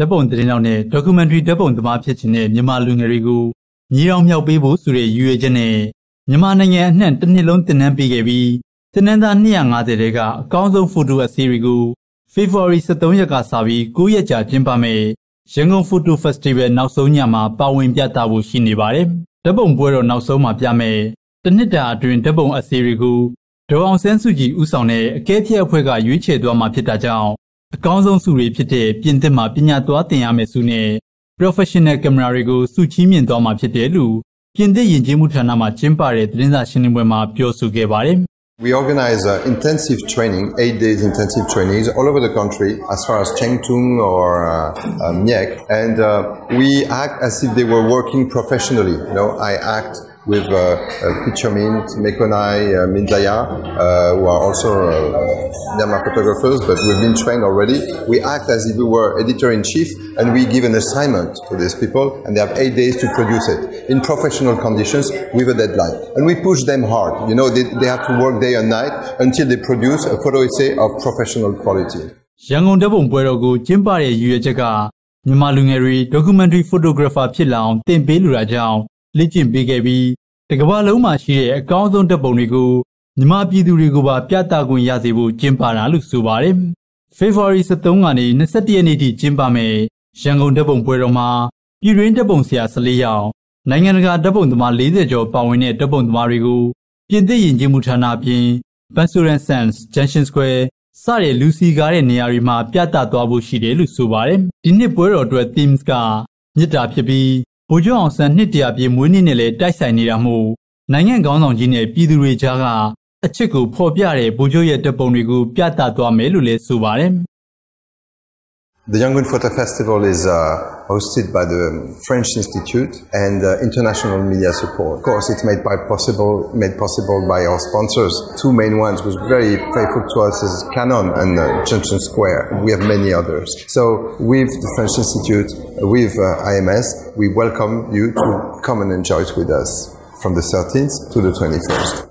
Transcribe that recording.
ဓာတ်ပုံသတင်းတောက်နဲ့ documentary ဓာတ်ပုံသမားဖြစ်ခြင်းနဲ့မြန်မာလူငယ်တွေကိုညီအောင်မြောက်ပေးဖို့ဆိုတဲ့ရည်ရွယ်ချက်နဲ့မြန်မာနိုင်ငံအနှံ့တစ်နှစ်လုံးသင်တန်းပေးခဲ့ပြီးသင်တန်းသား250တဲကအကောင်းဆုံးဖိုတိုအစီအရီကို February 13 ရက်ကစပြီး9ရက်ကြာကျင်းပမယ်ရန်ကုန် Photo Festival နောက်ဆုံးညမှာပါဝင်ပြသဖို့ရှိနေပါတယ်။ဓာတ်ပုံပွဲတော်နောက်ဆုံးမှာပြမယ်တစ်နှစ်တာအတွင်းဓာတ်ပုံအစီအရီကိုဒေါ်အောင်ဆန်းစုကြည်ဦးဆောင်တဲ့အကဲဖြတ်အဖွဲ့ကရွေးချယ်သွားမှာဖြစ်တာကြောင့်အကောင်းဆုံးဆုတွေဖြစ်တဲ့ပြင်သစ်မှာပညာသွားသင်ရမယ့်ဆုနဲ့ Professional Camera တွေကိုဆုချီးမြှင့်သွားမှာဖြစ်တယ်လို့ပြင်သစ်ယဉ်ကျေးမှုဌာနမှကျင်းပတဲ့သတင်းစာရှင်းလင်းပွဲမှာပြောဆိုခဲ့ပါတယ်။ We organize intensive training, 8 days intensive trainings all over the country as far as Chengtung or Miek, and we act as if they were working professionally. You know, I act with Pichomint, Mekonai, Minzaya, who are also Myanmar photographers, but we've been trained already. We act as if we were editor-in-chief, and we give an assignment to these people, and they have 8 days to produce it in professional conditions with a deadline. And we push them hard. You know, they have to work day and night until they produce a photo essay of professional quality. ရန်ကုန်ဓာတ်ပုံပွဲတော်ကိုကျင်းပတဲ့ရည်ရွယ်ချက်ကမြန်မာလူငယ်တွေ documentary photographer ဖြစ်လာအောင်သင်ပေးလိုတာကြောင့်လေ့ကျင့်ပေးခဲ့ပြီးတကမ္ဘာလုံးမှာရှိတဲ့အကောင်းဆုံးဓာတ်ပုံတွေကိုမြန်မာပြည်သူတွေကိုပါပြသခွင့်ရစေဖို့ကျင်းပတာလို့ဆိုပါတယ်။ February 13 ကနေ21ရက်နေ့ထိကျင်းပမယ်ရန်ကုန်ဓာတ်ပုံပွဲတော်မှာပြည်တွင်းဓာတ်ပုံဆရာ14ယောက်နိုင်ငံတကာဓာတ်ပုံသမား40ကျော်ပါဝင်တဲ့ဓာတ်ပုံသမားတွေကိုပြင်သစ်ယဉ်ကျေးမှုဌာနအပြင် Bensuran Sands Junction Square စတဲ့လူစီကားတဲ့နေရာတွေမှာပြသသွားဖို့ရှိတယ်လို့ဆိုပါတယ်။ဒီနှစ်ပွဲတော်အတွက် themes ကမြစ်တာဖြစ်ပြီးဗိုလ်ချုပ်အောင်ဆန်းနှစ်တရာပြည့်မွေးနေ့နဲ့လည်းတိုက်ဆိုင်နေတာမို့နိုင်ငံခေါင်းဆောင်ကြီးနဲ့ပြည်သူတွေကြားကအချစ်ကိုဖော်ပြတဲ့ဗိုလ်ချုပ်ရဲ့တပ်ပုံတွေကိုပြသသွားမယ်လို့လည်းဆိုပါတယ်။ The Yangon Photo Festival is hosted by the French Institute and international media support. Of course, it's made possible by our sponsors. Two main ones was very faithful to us is Canon and Junction Square. We have many others. So with the French Institute, with IMS, we welcome you to come and enjoy it with us from the 13th to the 21st.